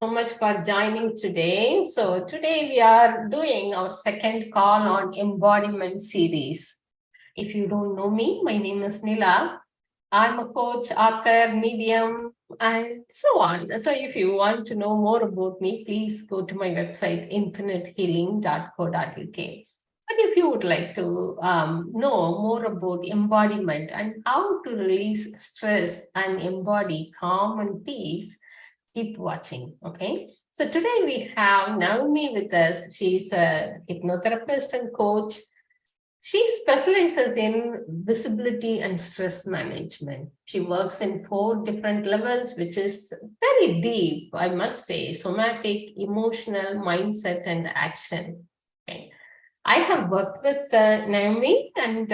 so much for joining today. So today we are doing our second call on embodiment series. If you don't know me, my name is Nila. I'm a coach, author, medium, and so on. So if you want to know more about me, please go to my website, 𝗘𝗹𝗶𝗁𝗲.co.uk. But if you would like to know more about embodiment and how to release stress and embody calm and peace, keep watching. Okay. So today we have Naomi with us. She's a hypnotherapist and coach. She specializes in visibility and stress management. She works in 4 different levels, which is very deep, I must say: somatic, emotional, mindset, and action. Okay. I have worked with Naomi, and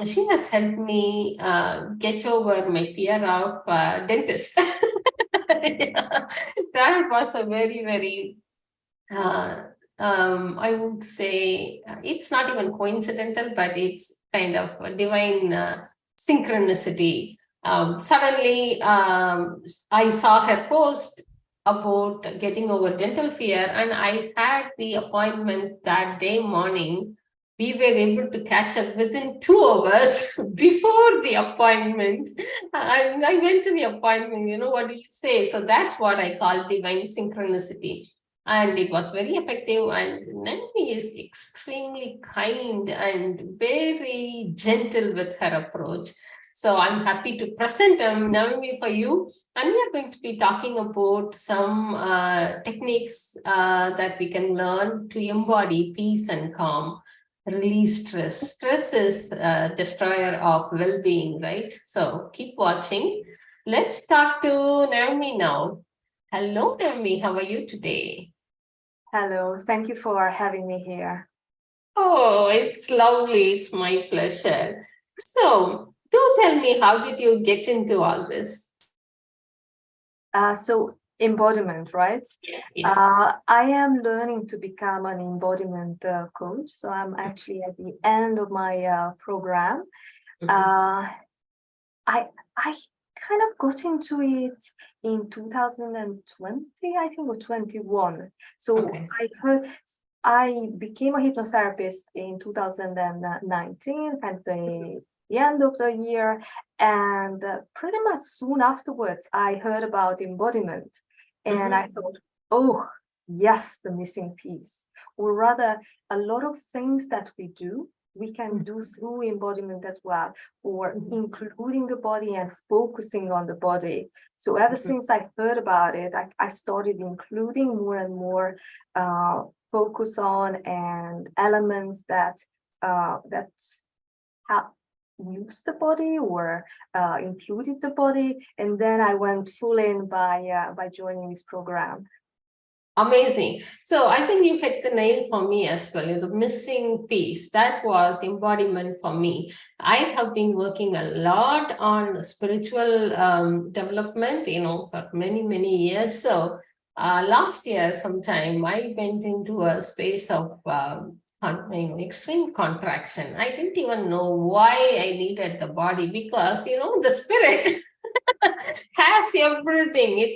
she has helped me get over my fear of dentist. Yeah. That was a very, very I would say it's not even coincidental, but it's kind of a divine synchronicity. Suddenly, I saw her post about getting over dental fear, and I had the appointment that day morning. We were able to catch up within 2 hours before the appointment. And I went to the appointment, what do you say? So that's what I call divine synchronicity. And it was very effective. And Naomi is extremely kind and very gentle with her approach. So I'm happy to present Naomi for you. And we are going to be talking about some techniques that we can learn to embody peace and calm, release stress. Stress is a destroyer of well-being, right? So keep watching. Let's talk to Naomi now. Hello, Naomi. How are you today? Hello, thank you for having me here. Oh, it's lovely. It's my pleasure. So, do tell me, how did you get into all this? So embodiment, right? Yes, yes. I am learning to become an embodiment coach. So I'm actually at the end of my program. I kind of got into it in 2020, I think, or 21. So Okay. I became a hypnotherapist in 2019, at the end of the year, and pretty much soon afterwards, I heard about embodiment, and I thought, oh, yes, the missing piece, or rather, a lot of things that we do, we can do through embodiment as well, or including the body and focusing on the body. So ever since I heard about it, I started including more and more focus on and elements that have used the body or included the body, and then I went full in by joining this program. Amazing. So I think you hit the nail for me as well. The missing piece, that was embodiment for me. I have been working a lot on spiritual development, for many, many years. So last year sometime, I went into a space of extreme contraction. I didn't even know why I needed the body, because, the spirit has everything.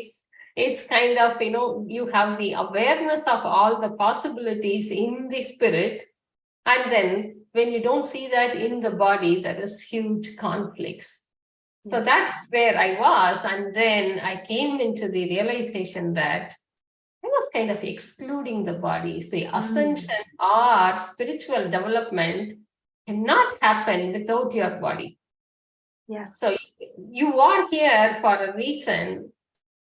It's kind of, you have the awareness of all the possibilities in the spirit. And then when you don't see that in the body, there is huge conflicts. Yes. So that's where I was. And then I came into the realization that I was kind of excluding the body. See, ascension or spiritual development cannot happen without your body. Yes. So you are here for a reason.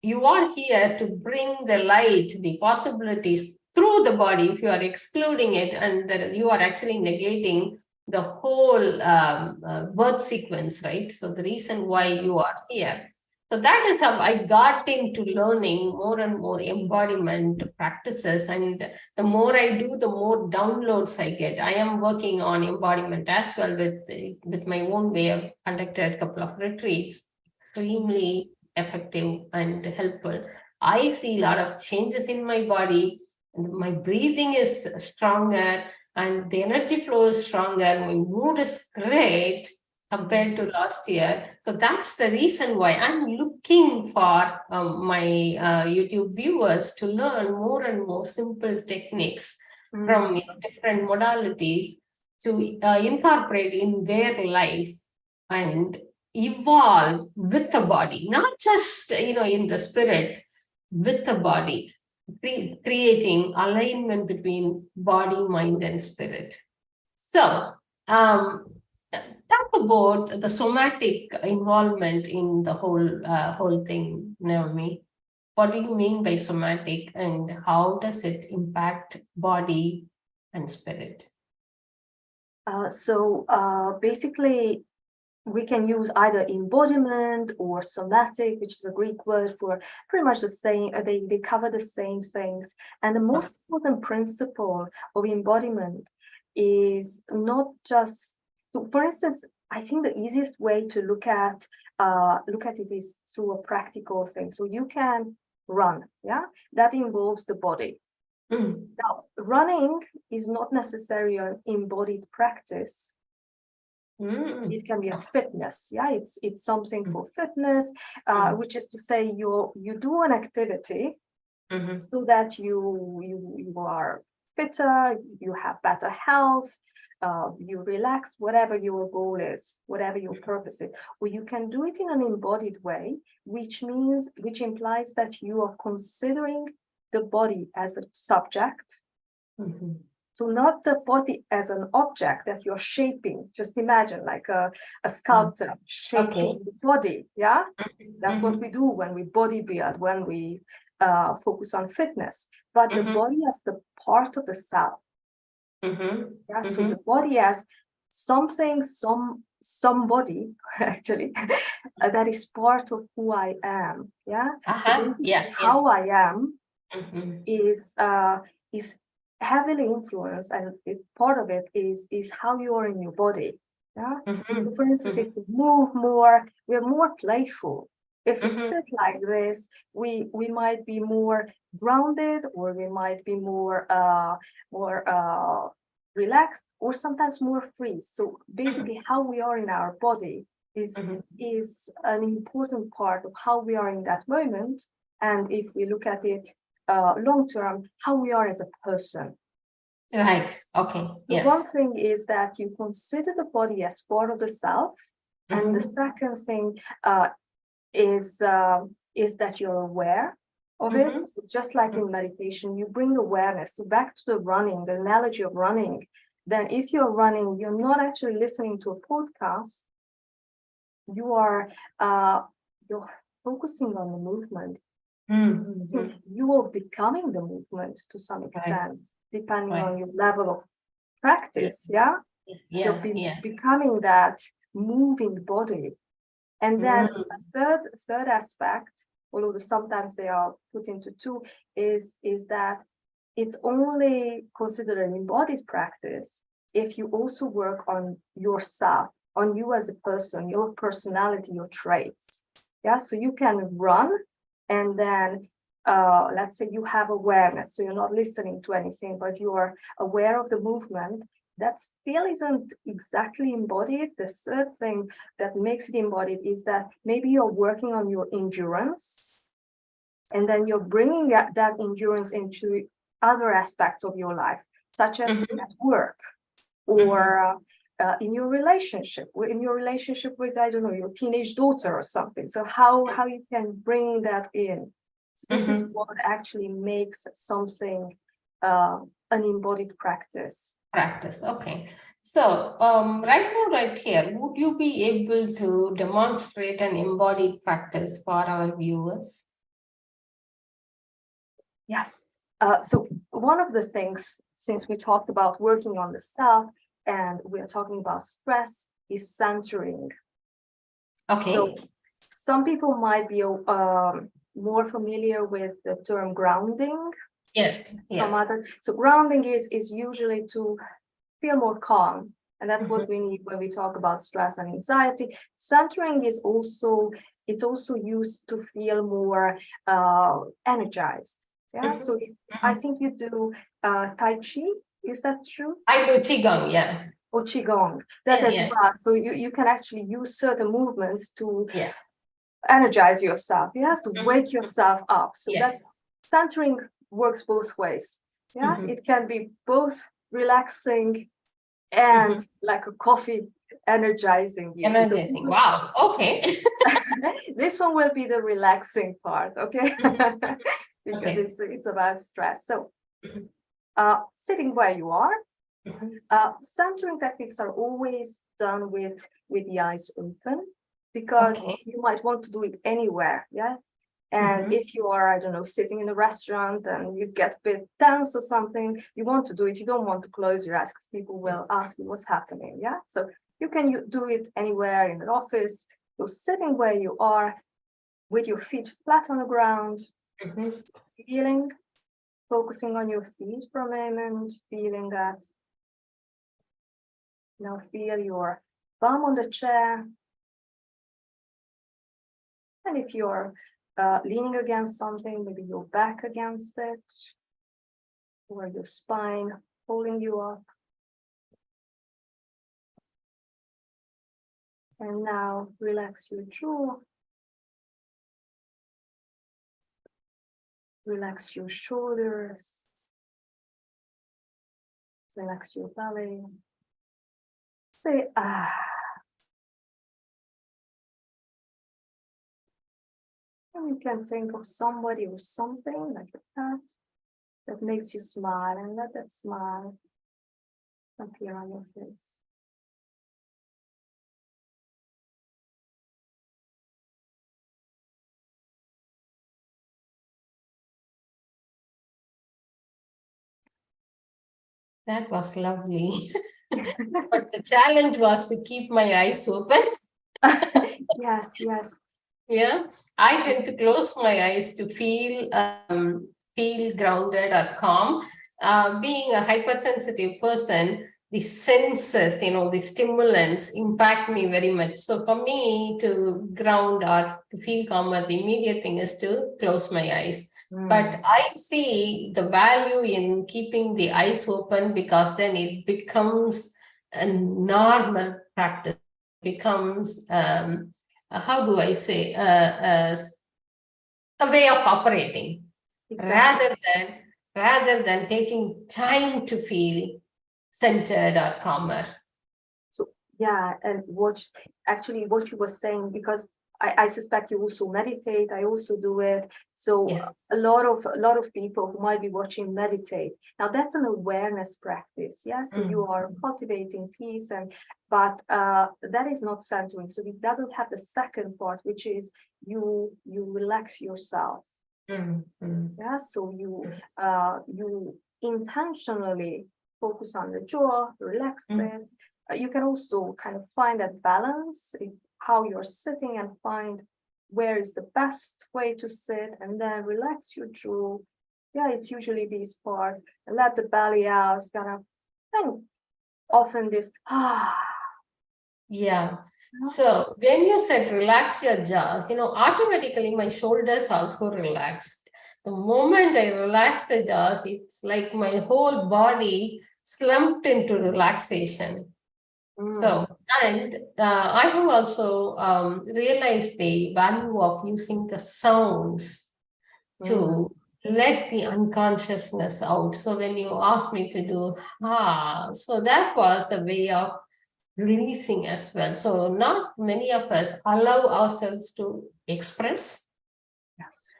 You are here to bring the light, the possibilities through the body. If you are excluding it, and that you are actually negating the whole birth sequence, right? So the reason why you are here. So that is how I got into learning more and more embodiment practices. And the more I do, the more downloads I get. I am working on embodiment as well with my own way. I've conducted a couple of retreats. Extremely effective and helpful. I see a lot of changes in my body, and my breathing is stronger, and the energy flow is stronger. My mood is great. compared to last year. So that's the reason why I'm looking for my YouTube viewers to learn more and more simple techniques from different modalities to incorporate in their life and evolve with the body, not just in the spirit, with the body, creating alignment between body, mind, and spirit. So talk about the somatic involvement in the whole thing, Naomi. What do you mean by somatic, and how does it impact body and spirit? Basically, we can use either embodiment or somatic, which is a Greek word for pretty much the same. They cover the same things. And the most important principle of embodiment is not just, so for instance, I think the easiest way to look at it is through a practical thing. So you can run, yeah, that involves the body. Now, running is not necessarily an embodied practice. It can be a fitness, yeah. It's something for fitness, which is to say you do an activity so that you are fitter, you have better health, you relax, whatever your goal is, whatever your purpose is. Or you can do it in an embodied way, which implies that you are considering the body as a subject. So not the body as an object that you're shaping. Just imagine like a sculptor shaping the body, yeah? That's what we do when we body build, when we focus on fitness. But the body as the part of the self. Yeah, so the body as something, somebody actually, that is part of who I am, yeah? So how I am is heavily influenced, and part of it is how you are in your body. Yeah. So for instance, if we move more, we are more playful. If we sit like this, we might be more grounded, or we might be more relaxed, or sometimes more free. So basically, how we are in our body is an important part of how we are in that moment. And if we look at it long term, how we are as a person. Right. Okay. The one thing is that you consider the body as part of the self, and the second thing is that you're aware of it. So just like in meditation, you bring awareness. So back to the running, the analogy of running. Then, if you're running, you're not actually listening to a podcast. You are you're focusing on the movement. So you are becoming the movement to some extent, depending on your level of practice. You're becoming that moving body. And then a third aspect, although sometimes they are put into two, is that it's only considered an embodied practice if you also work on yourself, on you as a person, your personality, your traits. Yeah, so you can run. And then, let's say you have awareness, so you're not listening to anything, but you are aware of the movement. That still isn't exactly embodied. The third thing that makes it embodied is that maybe you're working on your endurance, and then you're bringing that endurance into other aspects of your life, such as at work, or in your relationship with, I don't know, your teenage daughter or something. So how you can bring that in. So this is what actually makes something an embodied practice. Okay. So right now, right here, would you be able to demonstrate an embodied practice for our viewers? Yes. So one of the things, since we talked about working on the self, and we're talking about stress, is centering. Okay. So some people might be more familiar with the term grounding. Yes. So grounding is usually to feel more calm, and that's what we need when we talk about stress and anxiety. Centering is also used to feel more energized. Yeah. So I think you do Tai Chi. Is that true? I do Qigong, yeah. or qigong. That as Yeah. well. So you can actually use certain movements to Yeah. energize yourself. You have to Mhm. wake yourself up. So Yes. that centering works both ways. Yeah, Mhm. it can be both relaxing and like a coffee energizing you. So Energizing. Wow. Okay. this one will be the relaxing part, okay? Because Okay. it's about stress. So Mhm. sitting where you are, Mhm. centering techniques are always done with the eyes open, because Okay. you might want to do it anywhere, yeah? And Mhm. if you are, I don't know, sitting in a restaurant and you get a bit tense or something, you want to do it, you don't want to close your eyes because people will ask you what's happening, yeah? So you can do it anywhere in an office. So sitting where you are with your feet flat on the ground, Mhm. feeling, focusing on your feet for a moment, feeling that. Now feel your bum on the chair. And if you're leaning against something, maybe your back against it, or your spine holding you up. And now relax your jaw. Relax your shoulders. Relax your belly. Say ah. And you can think of somebody or something like a pet that makes you smile, and let that smile appear on your face. That was lovely. But the challenge was to keep my eyes open. Yes, yes. Yeah, I tend to close my eyes to feel grounded or calm. Being a hypersensitive person, the senses, the stimulants impact me very much. So for me to ground or to feel calmer, the immediate thing is to close my eyes. But I see the value in keeping the eyes open, because then it becomes a normal practice. Becomes how do I say, a way of operating, Exactly. rather than taking time to feel centered or calmer. So yeah, and what you were saying, because I suspect you also meditate, I also do it. So Yes. a lot of people who might be watching meditate. Now that's an awareness practice, yeah. So you are cultivating peace, but that is not centering. So it doesn't have the second part, which is you relax yourself. Yeah, so you intentionally focus on the jaw, relax it. You can also kind of find that balance in how you're sitting and find where is the best way to sit, and then relax your jaw. Yeah, it's usually this part, and let the belly out, kind of, and often this Yeah. So when you said relax your jaws, automatically my shoulders also relaxed. The moment I relax the jaws, it's like my whole body slumped into relaxation. So, and I have also realized the value of using the sounds to let the unconsciousness out. So when you asked me to do so that was a way of releasing as well. So not many of us allow ourselves to express. Yes.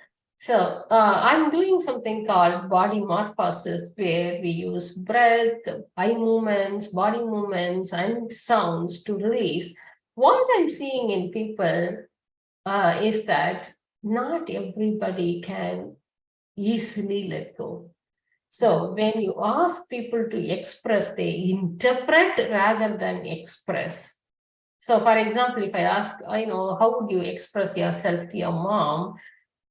So I'm doing something called body morphosis, where we use breath, eye movements, body movements, and sounds to release. What I'm seeing in people is that not everybody can easily let go. So when you ask people to express, they interpret rather than express. So for example, if I ask, how would you express yourself to your mom?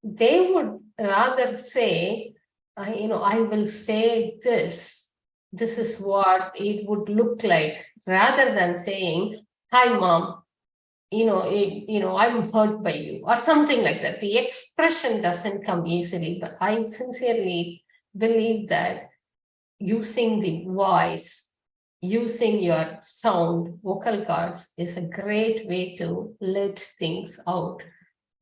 They would rather say, I will say this. This is what it would look like, rather than saying, hi, mom, I'm hurt by you, or something like that. The expression doesn't come easily, but I sincerely believe that using the voice using your sound, vocal cords is a great way to let things out.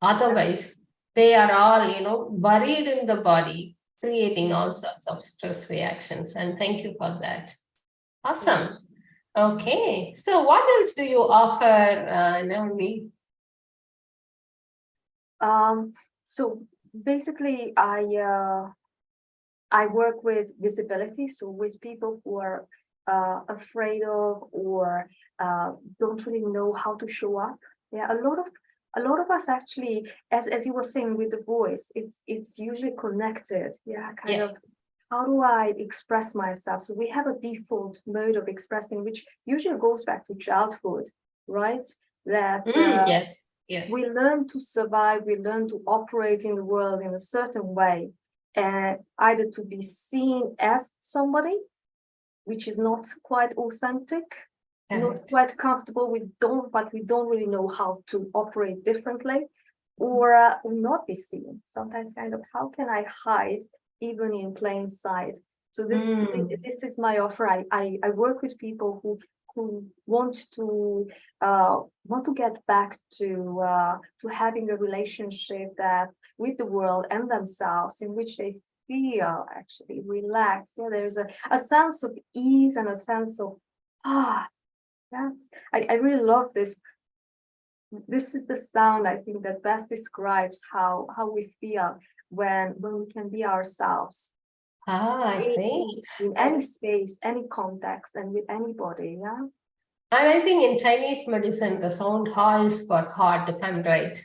Otherwise, they are all, buried in the body, creating all sorts of stress reactions. And thank you for that. Awesome. Okay. So what else do you offer, Naomi? So basically, I work with visibility, so with people who are afraid of or don't really know how to show up. Yeah, a lot of us actually, as you were saying with the voice, it's usually connected. Yeah, kind of. How do I express myself? So we have a default mode of expressing, which usually goes back to childhood, right? That Yes. We learn to survive, we learn to operate in the world in a certain way, and either to be seen as somebody, which is not quite authentic, not quite comfortable, but we don't really know how to operate differently, or not be seen. Sometimes kind of, how can I hide even in plain sight? So this is my offer. I work with people who want to get back to having a relationship that with the world and themselves in which they feel actually relaxed. Yeah, there's a sense of ease and a sense of I really love this. This is the sound I think that best describes how we feel when we can be ourselves. I see. In any space, any context, and with anybody, yeah. And I think in Chinese medicine, the sound ha is for heart, if I'm right.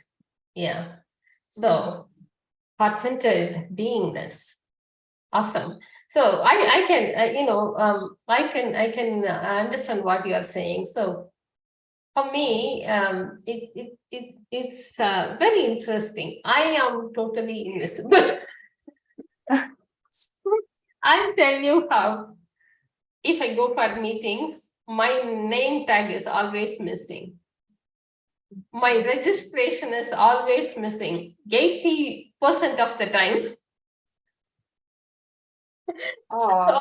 Yeah. So heart-centered beingness. Awesome. So I can, I can understand what you are saying. So for me, it's very interesting. I am totally invisible. I'll tell you how. If I go for meetings, my name tag is always missing. My registration is always missing 80% of the time. So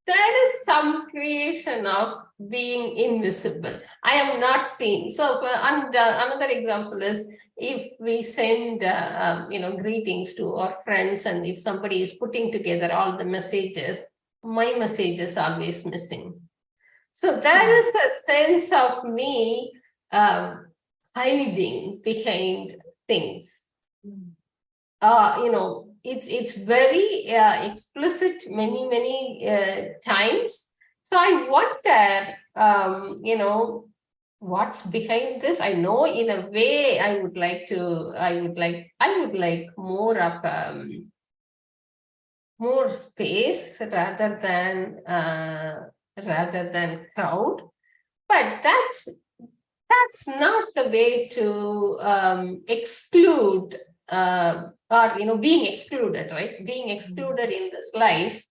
there is some creation of being invisible. I am not seen. So another example is if we send greetings to our friends, and if somebody is putting together all the messages, my message is always missing. So there is a sense of me hiding behind things. It's very explicit many times. So I wonder, what's behind this. I know in a way I would like more space rather than crowd, but that's not the way to exclude or being excluded, right? Being excluded in this life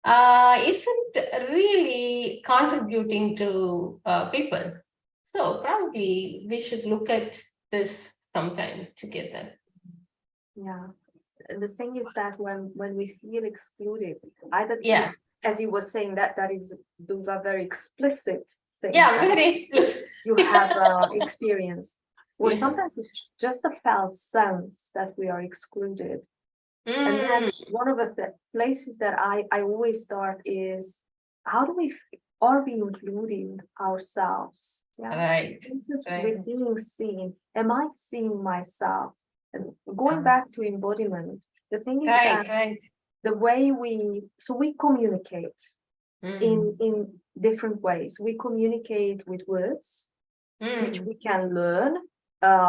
isn't really contributing to people. So probably we should look at this sometime together. Yeah. The thing is that when we feel excluded, either as you were saying, those are very explicit things. Yeah, very explicit. You have experienced. Or sometimes it's just a felt sense that we are excluded. And then one of the places that I always start is, how do are we including ourselves? Yeah. Right. This is with being seen. Am I seeing myself? And going back to embodiment, the thing is that the way we communicate in different ways. We communicate with words, which we can learn.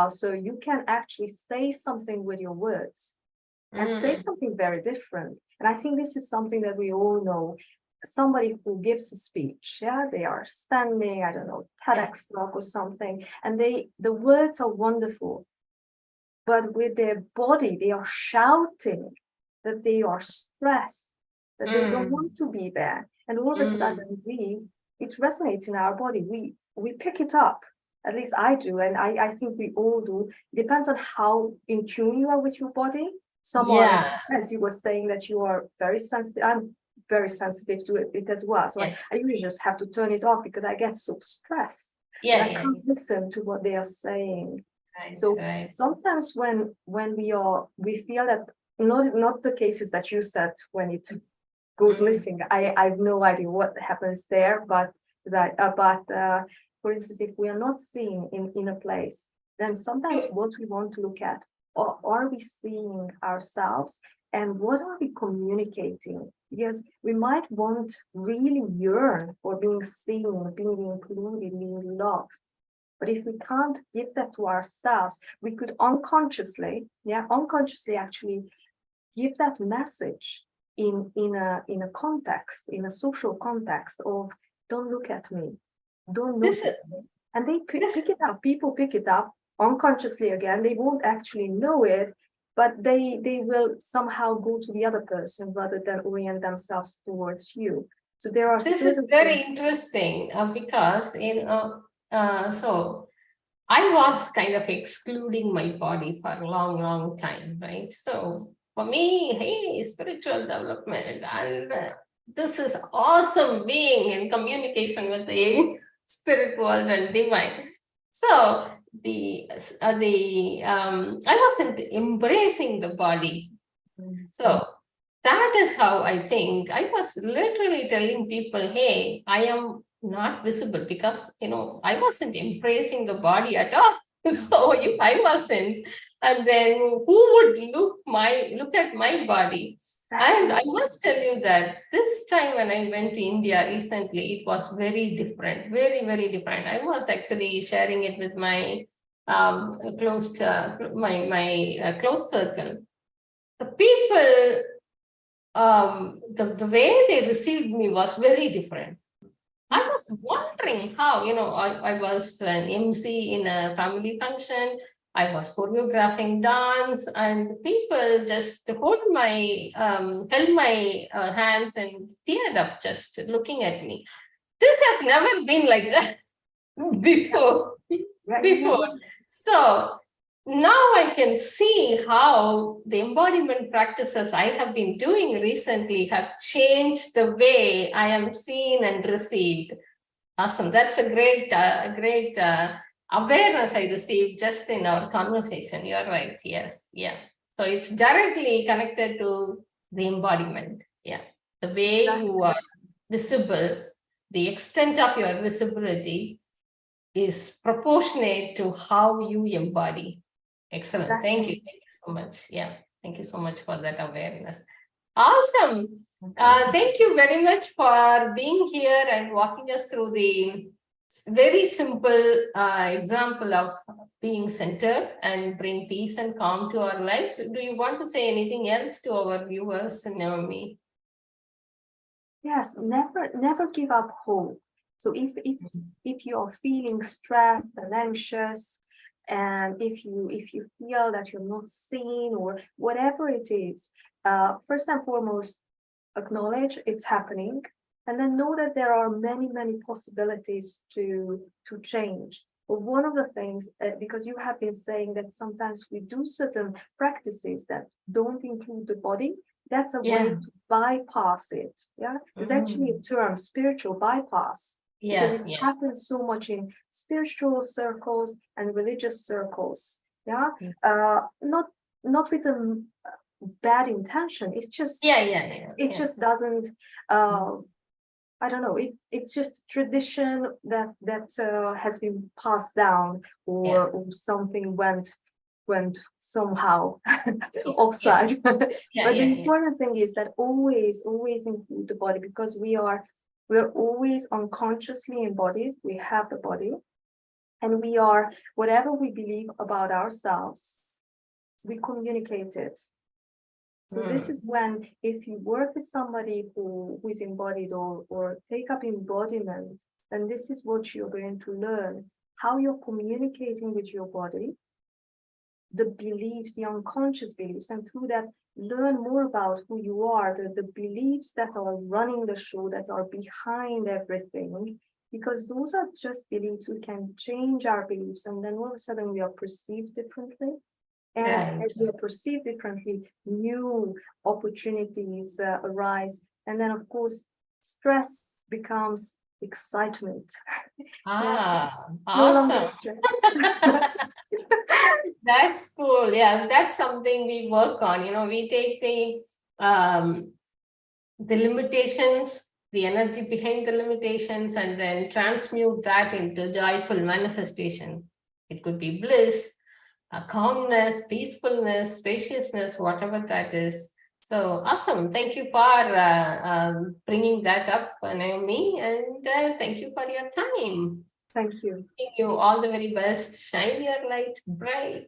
So you can actually say something with your words and say something very different. And I think this is something that we all know. Somebody who gives a speech, they are standing, I don't know, TEDx talk or something, and the words are wonderful, but with their body, they are shouting that they are stressed, that they don't want to be there. And all of a sudden, it resonates in our body. We pick it up. At least I do, and I think we all do. It depends on how in tune you are with your body. Some are, as you were saying, that you are very sensitive. I'm very sensitive to it as well. So Yeah. I usually just have to turn it off because I get so stressed. Yeah, I can't listen to what they are saying. Right, So right. sometimes when we feel that not the cases that you said when it goes missing, I have no idea what happens there, but for instance, if we are not seeing in a place, then sometimes what we want to look at, are we seeing ourselves, and what are we communicating? Because we might want really yearn for being seen, being included, being loved. But if we can't give that to ourselves, we could unconsciously actually give that message in a context, in a social context of don't look at me, don't notice me. And they pick it up, people pick it up unconsciously again. They won't actually know it, but they will somehow go to the other person rather than orient themselves towards you. So there are this is very interesting because so I was kind of excluding my body for a long time, right? So for me, hey, spiritual development, and this is awesome being in communication with the spirit world and divine. So I wasn't embracing the body. So that is how I think I was literally telling people, hey, I am not visible, because I wasn't embracing the body at all. So if I wasn't, and then who would look at my body? And I must tell you that this time when I went to India recently, it was very different, very different. I was actually sharing it with my close circle. The people, the way they received me was very different. I was wondering how, I was an MC in a family function. I was choreographing dance, and people just held my hands and teared up just looking at me. This has never been like that before. So now I can see how the embodiment practices I have been doing recently have changed the way I am seen and received. Awesome. That's a great awareness I received just in our conversation. You're right. Yes. Yeah. So it's directly connected to the embodiment. Yeah. The way you are visible, the extent of your visibility is proportionate to how you embody. Excellent. Thank you. Thank you so much. Yeah. Thank you so much for that awareness. Awesome. Thank you very much for being here and walking us through the very simple example of being centered and bring peace and calm to our lives. Do you want to say anything else to our viewers, Naomi? Yes, never give up hope. So if you're feeling stressed and anxious, and if you feel that you're not seen or whatever it is, first and foremost, acknowledge it's happening, and then know that there are many possibilities to change. But one of the things, because you have been saying that sometimes we do certain practices that don't include the body, that's a way to bypass it. Yeah, there's actually a term, spiritual bypass. Because it happens so much in spiritual circles and religious circles. Yeah, not with a bad intention. It's just it just doesn't. I don't know. It's just tradition that has been passed down, or something went somehow offside. But the important thing is that always include the body, because we're always unconsciously embodied. We have the body, and we are, whatever we believe about ourselves, we communicate it. So this is when, if you work with somebody who is embodied or take up embodiment, then this is what you're going to learn, how you're communicating with your body, the beliefs, the unconscious beliefs, and through that, learn more about who you are, the beliefs that are running the show, that are behind everything, because those are just beliefs. We can change our beliefs, and then all of a sudden we are perceived differently. And as we are perceived differently, new opportunities arise, And then, of course, stress becomes excitement. Ah, No longer awesome. stress. That's cool. Yeah, that's something we work on. We take the limitations, the energy behind the limitations, and then transmute that into joyful manifestation. It could be bliss, calmness, peacefulness, spaciousness, whatever that is. So awesome. Thank you for bringing that up, Naomi, and thank you for your time. Thank you. Thank you. All the very best. Shine your light bright.